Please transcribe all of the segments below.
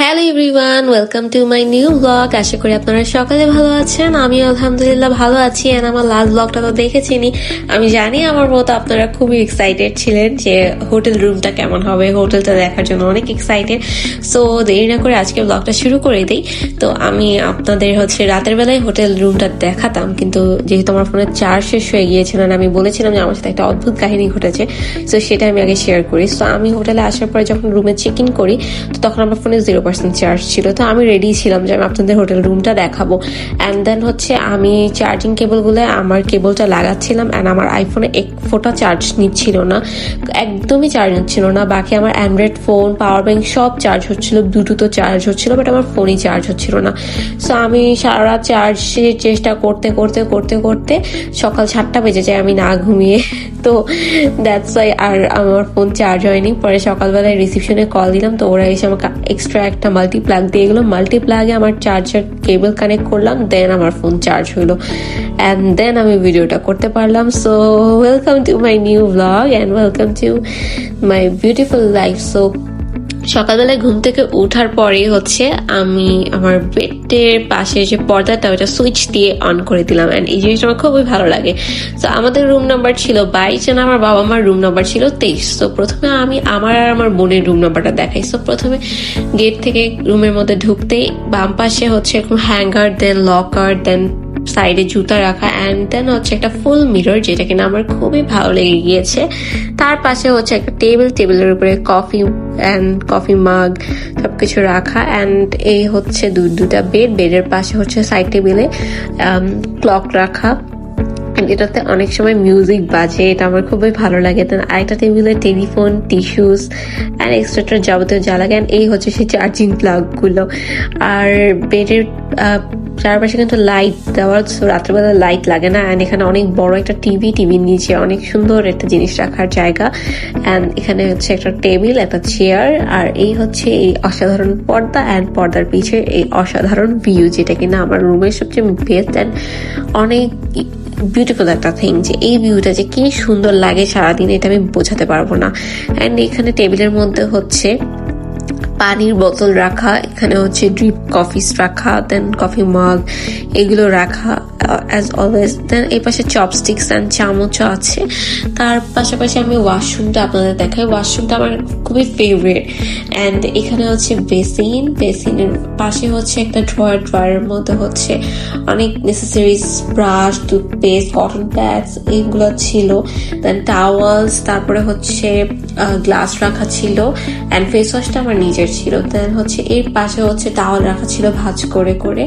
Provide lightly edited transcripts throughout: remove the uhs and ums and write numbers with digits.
Hello everyone, welcome to my new blog. আশা করি আপনারা সকালে ভালো আছেন। আমি আলহামদুলিল্লাহ ভালো আছি। এন্ড আমার লাস্ট ব্লগটা তো দেখেছিনি। আমি জানি আমার মতো আপনারা খুবই এক্সাইটেড ছিলেন যে হোটেল রুমটা কেমন হবে, হোটেলটা দেখার জন্য অনেক এক্সাইটেড। সো দেরি না করে আজকে ব্লগটা শুরু করে দিই। তো আমি আপনাদের রাতের বেলায় হোটেল রুমটা দেখাতাম, কিন্তু যেহেতু আমার ফোনে চার্জ শেষ হয়ে গিয়েছিল, আমি বলেছিলাম যে আমার সাথে একটা অদ্ভুত কাহিনী ঘটেছে, সো সেটা আমি আগে শেয়ার করি। সো আমি হোটেলে আসার পরে যখন রুমে চেক ইন করি, তো তখন আমার ফোনে 0% চার্জ ছিল। তো আমি রেডি ছিলাম যে আমি আপনাদের হোটেল রুমটা দেখাবো। অ্যান্ড দেন আমি চার্জিং কেবলগুলো আমার কেবলটা লাগাচ্ছিলাম, অ্যান্ড আমার আইফোনে এক ফোঁটা চার্জ নিচ্ছিল না, একদমই চার্জ নিচ্ছিল না। বাকি আমার অ্যান্ড্রয়েড ফোন, পাওয়ার ব্যাংক সব চার্জ হচ্ছিল, ব্লুটুথও চার্জ হচ্ছিল, বাট আমার ফোনই চার্জ হচ্ছিল না। সো আমি সারা চার্জের চেষ্টা করতে করতে করতে করতে সকাল 7টা বেজে যায় আমি না ঘুমিয়ে। তো দ্যাটস ওয়াই আর আমার ফোন চার্জ হয়নি। পরে সকালবেলায় রিসিপশনে কল দিলাম, তো ওরা এসে আমাকে এক্সট্রা একটা মাল্টি প্লাগ দিয়ে গেলো। মাল্টি প্লাগে আমার চার্জার কেবল কানেক্ট করলাম, দেন আমার ফোন চার্জ হইলো, অ্যান্ড দেন আমি ভিডিওটা করতে পারলাম। So welcome to my new blog and welcome to my beautiful life. So সকালবেলায় ঘুম থেকে ওঠার পরে আমি আমার বেডের পাশে যে পর্দাটা, ওটা সুইচ দিয়ে অন করে দিলাম, অ্যান্ড এই জিনিসটা আমার খুবই ভালো লাগে। তো আমাদের রুম নাম্বার ছিল 22 আর আমার বাবা মার রুম নাম্বার ছিল 23। তো প্রথমে আমি আমার আর আমার বোনের রুম নাম্বারটা দেখাই। তো প্রথমে গেট থেকে রুমের মধ্যে ঢুকতেই বাম পাশে এরকম হ্যাঙ্গার, দেন লকার, দেন সাইডে জুতা রাখা, অ্যান্ড দেন একটা ফুল মিরর, যেটা কিনা আমার খুবই ভালো লেগে গিয়েছে। তার পাশে একটা টেবিলের উপরে কফি অ্যান্ড কফি মাগ সবকিছু রাখা, অ্যান্ড এই দুটা বেডের পাশে সাইড টেবিলে ক্লক রাখা, এটাতে অনেক সময় মিউজিক বাজে, এটা আমার খুবই ভালো লাগে। দেন আরেকটা টেবিলে টেলিফোন, টিস্যুস অ্যান্ড এক্সট্রা যাবতীয় যা লাগে, এই সেই চার্জিং প্লাগ গুলো। আর বেডের চারপাশে কিন্তু লাইট দেওয়া, রাত্রেবেলা লাইট লাগে না। অ্যান্ড এখানে অনেক বড় একটা টিভির নিচে অনেক সুন্দর একটা জিনিস রাখার জায়গা, অ্যান্ড এখানে একটা টেবিল, একটা চেয়ার, আর এই এই অসাধারণ পর্দা, অ্যান্ড পর্দার পিছে এই অসাধারণ ভিউ, যেটা কিনা আমার রুমের সবচেয়ে বেস্ট অ্যান্ড অনেক বিউটিফুল একটা থিং। যে এই ভিউটা যে কি সুন্দর লাগে সারাদিন, এটা আমি বোঝাতে পারবো না। অ্যান্ড এখানে টেবিলের মধ্যে পানির বোতল রাখা, এখানে ড্রিপ কফিস রাখা, দেন কফি মাগ এগুলো রাখা অ্যাজ অলওয়েজ। দেন এই পাশে চপস্টিক্স অ্যান্ড চামচও আছে। তার পাশাপাশি আমি ওয়াশরুমটা আপনাদের দেখাই। ওয়াশরুমটা আমার খুবই ফেভারিট, অ্যান্ড এখানে বেসিনের পাশে একটা ড্রয়ারের মধ্যে অনেক নেসেসারিজ, ব্রাশ, টুথপেস্ট, কটন প্যাডস এইগুলো ছিল। দেন টাওয়ালস, তারপরে গ্লাস রাখা ছিল, অ্যান্ড ফেস ওয়াশটা আমার নিজের ছিল। দেন এর পাশে টাওয়াল রাখা ছিল ভাঁজ করে করে,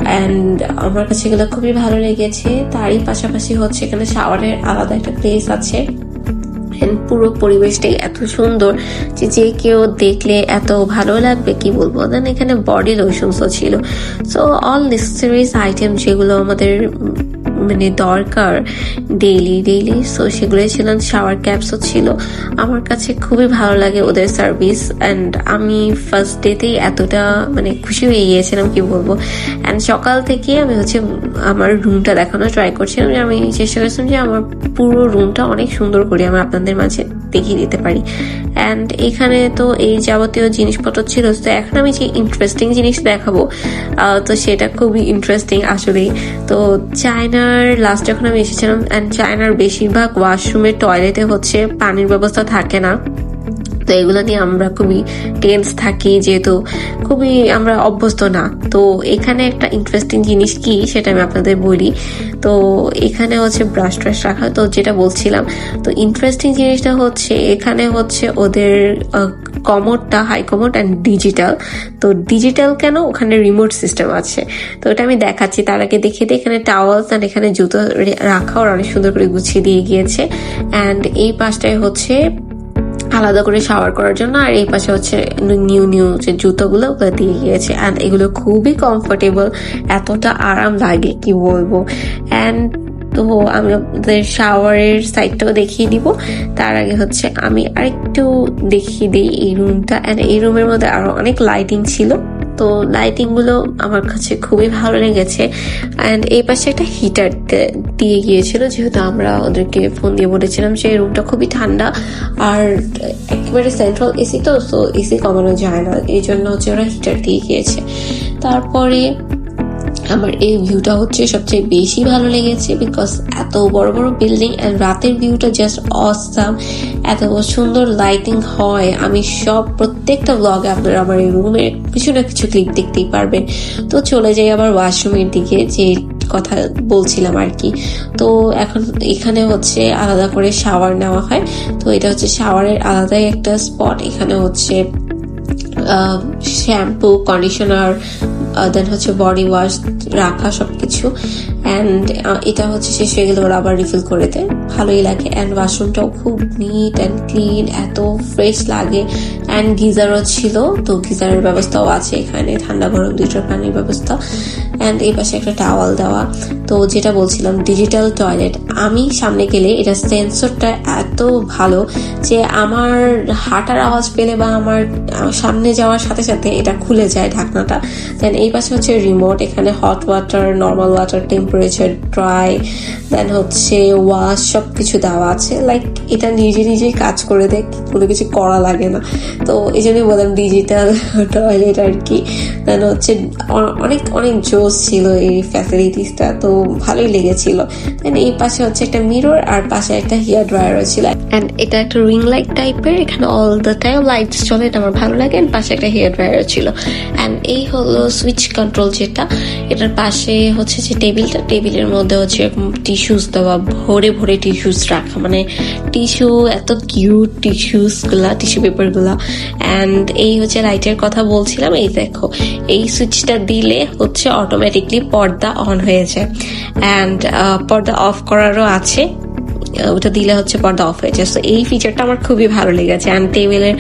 অ্যান্ড আমার কাছে এগুলো খুবই ভালো লেগেছে। তারই পাশাপাশি এখানে শাওয়ারের আলাদা একটা প্লেস আছে। পুরো পরিবেশটাই এত সুন্দর যে কেউ দেখলে এত ভালো লাগবে, কি বলবো। দেন এখানে বডি লোশনসও ছিল। সো অল নেসেসারিজ আইটেম যেগুলো আমাদের দরকার ডেইলি, সো সেগুলো ছিল। শাওয়ার ক্যাপসও ছিল। আমার কাছে খুবই ভালো লাগে ওদের সার্ভিস, অ্যান্ড আমি ফার্স্ট ডেতেই এতটা খুশি হয়ে গিয়েছিলাম, কি বলবো। অ্যান্ড সকাল থেকে আমি আমার রুমটা দেখানোর ট্রাই করছিলাম, যে আমি চেষ্টা করছিলাম যে আমার পুরো রুমটা অনেক সুন্দর করে আমি আপনাদের মাঝে দেখিয়ে দিতে পারি। অ্যান্ড এখানে তো এই যাবতীয় জিনিসপত্র ছিল। তো এখন আমি যে ইন্টারেস্টিং জিনিস দেখাবো, তো সেটা খুবই ইন্টারেস্টিং আসলে। তো চায়নার লাস্ট যখন আমি এসেছিলাম, অ্যান্ড চায়নার বেশিরভাগ ওয়াশরুমের টয়লেটে পানির ব্যবস্থা থাকে না। তো এগুলো নিয়ে আমরা খুবই টেন্স থাকি, যেহেতু খুবই আমরা অভ্যস্ত না। তো এখানে একটা ইন্টারেস্টিং জিনিস কি সেটা আমি আপনাদের বলি। তো এখানে ব্রাশ ট্রাশ রাখা, তো যেটা বলছিলাম, তো ইন্টারেস্টিং জিনিসটা এখানে ওদের কমোডটা হাই কমোড অ্যান্ড ডিজিটাল। তো ডিজিটাল কেন, ওখানে রিমোট সিস্টেম আছে। তো ওটা আমি দেখাচ্ছি। তার আগে দেখিয়ে দিই, এখানে টাওয়ালস অ্যান্ড এখানে জুতো রাখা ওরা অনেক সুন্দর করে গুছিয়ে দিয়ে গিয়েছে। অ্যান্ড এই পাশটায় আলাদা করে শাওয়ার করার জন্য, আর এই পাশে নিউ যে জুতোগুলো ওগুলো দিয়ে গিয়েছে। অ্যান্ড এগুলো খুবই কমফোর্টেবল, এতটা আরাম লাগে কি বলবো। অ্যান্ড তো আমি আপনাদের শাওয়ারের সাইডটাও দেখিয়ে দিব। তার আগে আমি আরেকটু দেখিয়ে দিই এই রুমটা। অ্যান্ড এই রুমের মধ্যে আরো অনেক লাইটিং ছিল। তো লাইটিংগুলো আমার কাছে খুবই ভালো লেগেছে। অ্যান্ড এই পাশে একটা হিটার দিয়ে গিয়েছিল, যেহেতু আমরা ওদেরকে ফোন দিয়ে বলেছিলাম যে রুমটা খুবই ঠান্ডা আর একেবারে সেন্ট্রাল এসি, তো এসি কমানো যায় না, এই জন্য হচ্ছে ওরা হিটার দিয়ে গিয়েছে। তারপরে আমার এই ভিউটা হচ্ছে সবচেয়ে বেশি ভালো লেগেছে, বিকজ এত বড় বড় বিল্ডিং অ্যান্ড রাতের ভিউটা জাস্ট অসাম, এত সুন্দর লাইটিং হয়। আমি প্রত্যেকটা ব্লগে আপনারা আমার এই রুমের কিছু না কিছু ক্লিপ দেখতেই পারবেন। তো চলে যাই আবার ওয়াশরুমের দিকে, যে কথা বলছিলাম আর কি। তো এখন এখানে হচ্ছে আলাদা করে শাওয়ার নেওয়া হয়, তো এটা হচ্ছে শাওয়ারের আলাদাই একটা স্পট। এখানে হচ্ছে শ্যাম্পু, কন্ডিশনার, দেন হচ্ছে বডি ওয়াশ রাখা সবকিছু। অ্যান্ড এটা হচ্ছে শেষ হয়ে গেলে ওরা আবার রিফিল করে দেয়, ভালোই লাগে। অ্যান্ড ওয়াশরুমটাও খুব নিট অ্যান্ড ক্লিন, এত ফ্রেশ লাগে। অ্যান্ড গিজারও ছিল, তো গিজারের ব্যবস্থাও আছে এখানে, ঠান্ডা গরম দুইটার পানির ব্যবস্থা। অ্যান্ড এই পাশে একটা টাওয়াল দেওয়া। তো যেটা বলছিলাম, ডিজিটাল টয়লেট, আমি সামনে গেলে এটা সেন্সরটা এত ভালো যে আমার হাঁটার আওয়াজ পেলে বা আমার সামনে যাওয়ার সাথে সাথে এটা খুলে যায় ঢাকনাটা। দেন এই পাশে হচ্ছে রিমোট, এখানে hot water, normal water, temperature, dry, then হচ্ছে ওয়াশ, সব কিছু দেওয়া আছে। লাইক এটা নিজে নিজেই কাজ করে দেয়, কোনো কিছু করা লাগে না। তো এই জন্যই বললাম ডিজিটাল টয়লেট আর কি। দেন হচ্ছে অনেক অনেক জোস ছিল এই ফ্যাসিলিটিসটা, তো ভালোই লেগেছিল। দেন এই পাশে হচ্ছে একটা মিরর আর পাশে একটা হেয়ার ড্রায়ারও ছিল। অ্যান্ড এটা একটা রিং লাইট টাইপের, এখানে অল দ্য টাইম লাইটস চলে, এটা আমার ভালো লাগে। অ্যান্ড পাশে একটা হেয়ার ড্রায়ারও ছিল। অ্যান্ড এই হলো সুইচ কন্ট্রোল, যেটা এটার পাশে হচ্ছে যে টেবিলটা, টেবিলের মধ্যে হচ্ছে টিস্যুস দেওয়া, ভরে ভরে টিস্যুস রাখা, মানে টিস্যু, এত কিউট টিস্যুস গুলা, টিস্যু পেপার গুলা। অ্যান্ড এই হচ্ছে লাইটের কথা বলছিলাম, এই দেখো এই সুইচটা দিলে হচ্ছে অটোমেটিকলি পর্দা অন হয়ে যায়। অ্যান্ড পর্দা অফ করারও আছে, ওটা দিলে হচ্ছে পর্দা অফ হয়ে যায়। তো এই ফিচারটা আমার খুবই ভালো লেগেছে। অ্যান্ড টেবিলের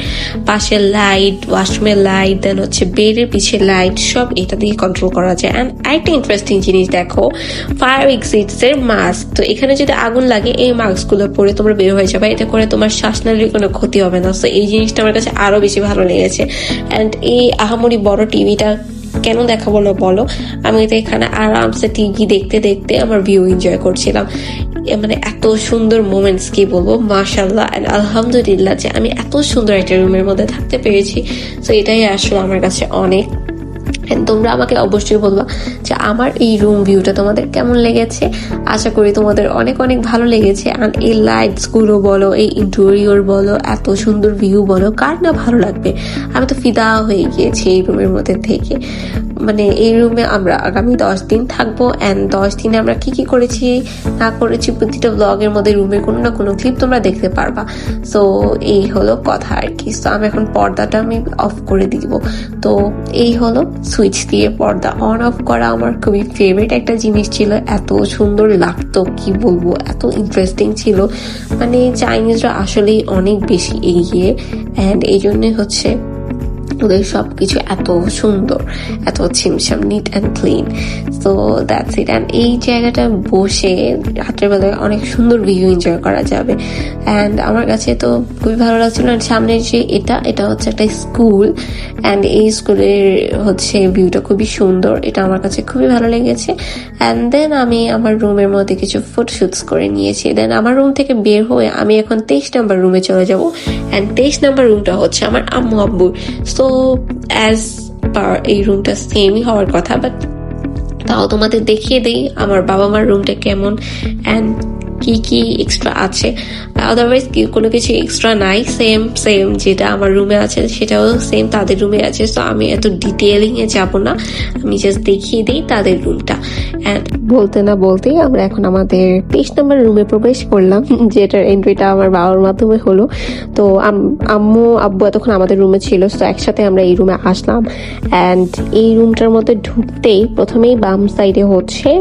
পাশে লাইট, ওয়াশরুমের লাইট, দেন হচ্ছে বেডের পিছে লাইট, সব এটা দিয়ে কন্ট্রোল করা যায়। অ্যান্ড আরেকটা ইন্টারেস্টিং জিনিস দেখো, ফায়ার এক্সিটস এর মাস্ক। তো এখানে যদি আগুন লাগে এই মাস্কগুলো পরে তোমরা বের হয়ে যাবে, এতে করে তোমার শ্বাসনালীর কোনো ক্ষতি হবে না। তো এই জিনিসটা আমার কাছে আরো বেশি ভালো লেগেছে। অ্যান্ড এই আহামরি বড় টিভিটা কেন দেখাবো না বলো, আমি তো এখানে আরামসে টিভি দেখতে দেখতে আমার ভিউ এনজয় করছিলাম। মানে এত সুন্দর মোমেন্টস, কি বলবো, মাশাআল্লাহ এন্ড আলহামদুলিল্লাহ যে আমি এত সুন্দর একটা রুমের মধ্যে থাকতে পেরেছি। তো এটাই আসলে আমার কাছে অনেক। তোমরা আমাকে অবশ্যই বলবা যে আমার এই রুম ভিউটা তোমাদের কেমন লেগেছে। আশা করি তোমাদের অনেক অনেক ভালো লেগেছে। আর এই লাইটস গুলো বলো, এই ইন্টেরিয়র বলো, এত সুন্দর ভিউ বলো, কার না ভালো লাগবে। আমি তো ফিদা হয়ে গিয়েছি এই রুমের মধ্যে থেকে। মানে এই রুমে আমরা আগামী 10 দিন থাকবো। অ্যান্ড 10 দিনে আমরা কি কি করেছি না করেছি প্রতিটা ব্লগের মধ্যে রুমের কোনো না কোনো ক্লিপ তোমরা দেখতে পারবা। সো এই হলো কথা আর কি। সো আমি এখন পর্দাটা আমি অফ করে দিব। তো এই হলো সুইচ দিয়ে পর্দা অন অফ করা আমার খুবই ফেভারিট একটা জিনিস ছিল। এত সুন্দর লাগতো, কি বলবো, এত ইন্টারেস্টিং ছিল। মানে চাইনিজরা আসলেই অনেক বেশি এগিয়ে, অ্যান্ড এই জন্যই হচ্ছে ওদের সবকিছু এত সুন্দর, এত ছিমছাম, neat and clean. So that's it. And এই জায়গাটা বসে রাত্রের বেলায় অনেক সুন্দর ভিউ এনজয় করা যাবে। অ্যান্ড আমার কাছে তো খুবই ভালো লাগছিল। অ্যান্ড সামনের যে এটা হচ্ছে একটা স্কুল, অ্যান্ড এই স্কুলের হচ্ছে ভিউটা খুবই সুন্দর, এটা আমার কাছে খুবই ভালো লেগেছে। অ্যান্ড দেন আমি আমার রুমের মধ্যে কিছু ফটোশুটস করে নিয়েছি। দেন আমার রুম থেকে বের হয়ে আমি এখন 23 নম্বর রুমে চলে যাব। অ্যান্ড 23 নম্বর রুমটা হচ্ছে আমার আম্মু আব্বুর। সো অ্যাজ পার এই রুমটা সেমই হওয়ার কথা, বাট তাও তোমাদের দেখিয়ে দিই আমার বাবা মার রুমটা কেমন অ্যান্ড কি কি এক্সট্রা আছে। আদারওয়াইজ কোনো কিছু এক্সট্রা নাই, সেম সেম যেটা আমার রুমে আছে সেটাও সেম তাদের রুমে আছে। সো আমি এত ডিটেলিং এ যাব না, আমি জাস্ট দেখিয়ে দিই তাদের রুমটা। অ্যান্ড বলতে না বলতেই আমরা এখন আমাদের 23 নম্বর রুমে প্রবেশ করলাম, যেটার এন্ট্রিটা আমার বাবার মাধ্যমে হলো। তো আম্মু আব্বু এতক্ষণ আমাদের রুমে ছিল, তো একসাথে আমরা এই রুমে আসলাম। অ্যান্ড এই রুমটার মধ্যে ঢুকতেই প্রথমেই বাম সাইডে হচ্ছে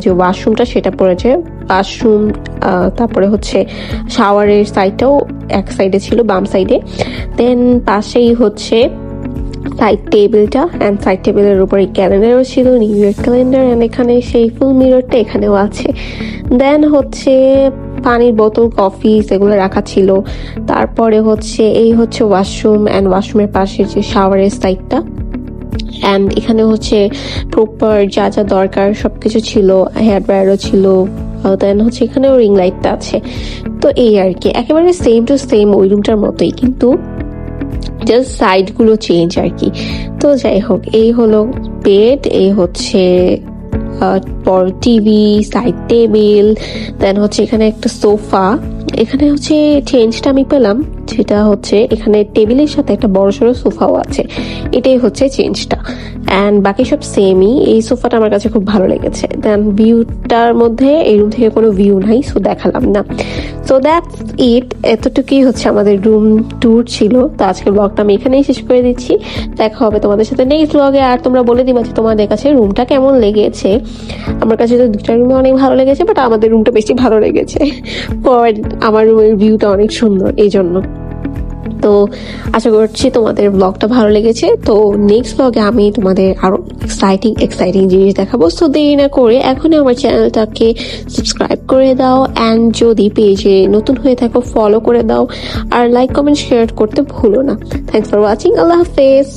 যে ওয়াশরুমটা সেটা পড়েছে, ওয়াশরুম, তারপরে হচ্ছে শাওয়ারের সাইডটাও এক সাইডে ছিল, বাম সাইডে। দেন পাশেই হচ্ছে সাইড টেবিলটা, অ্যান্ড সাইড টেবিলের উপরে ক্যালেন্ডারও ছিল, নিউ ইয়ার ক্যালেন্ডার। অ্যান্ড এখানে সেই ফুল মিররটা এখানেও আছে। দেন হচ্ছে পানির বোতল, কফি, সেগুলো রাখা ছিল। তারপরে হচ্ছে এই হচ্ছে ওয়াশরুম, অ্যান্ড ওয়াশরুমের পাশে যে শাওয়ারের সাইডটা, অ্যান্ড এখানে হচ্ছে প্রপার যা যা দরকার সবকিছু ছিল, হেয়ার ড্রায়ারও ছিল, দেন হচ্ছে এখানেও রিং লাইটটা আছে। তো এই আর কি, একেবারে সেম টু সেম ওই রুমটার মতোই, কিন্তু জাস্ট সাইড গুলো চেঞ্জ আর কি। তো যাই হোক, এই হলো বেড, এই হচ্ছে পর টিভি, সাইড টেবিল, দেন হচ্ছে এখানে একটা সোফা। এখানে হচ্ছে চেঞ্জটা আমি পেলাম, যেটা হচ্ছে এখানে টেবিলের সাথে একটা বড়সড় সোফাও আছে, এটাই হচ্ছে চেঞ্জটা। অ্যান্ড বাকি সব সেমই। এই সোফাটা আমার কাছে খুব ভালো লেগেছে। দেন ভিউটার মধ্যে এই রুম থেকে কোনো ভিউ নাই, সো দেখালাম না। সো দ্যাটস ইট, এতটুকুই হচ্ছে আমাদের রুম ট্যুর ছিল। তো আজকের ব্লগটা আমি এখানেই শেষ করে দিচ্ছি। দেখা হবে তোমাদের সাথে নেক্সট ব্লগে। আর তোমরা বলে দিবা যে তোমাদের কাছে রুমটা কেমন লেগেছে। আমার কাছে তো দুটা রুমে অনেক ভালো লেগেছে, বাট আমাদের রুমটা বেশি ভালো লেগেছে। আমার রুমের ভিউটা অনেক সুন্দর এই জন্য। তো আশা করছি তোমাদের ব্লগটা ভালো লেগেছে। তো নেক্সট ব্লগে আমি তোমাদের আরো এক্সাইটিং জিনিস দেখাবো। সো দেরি না করে এখনই আমার চ্যানেলটাকে সাবস্ক্রাইব করে দাও, অ্যান্ড যদি পেজে নতুন হয়ে থাকো ফলো করে দাও, আর লাইক কমেন্ট শেয়ার করতে ভুলো না। থ্যাংকস ফর ওয়াচিং, আল্লাহ হাফেজ।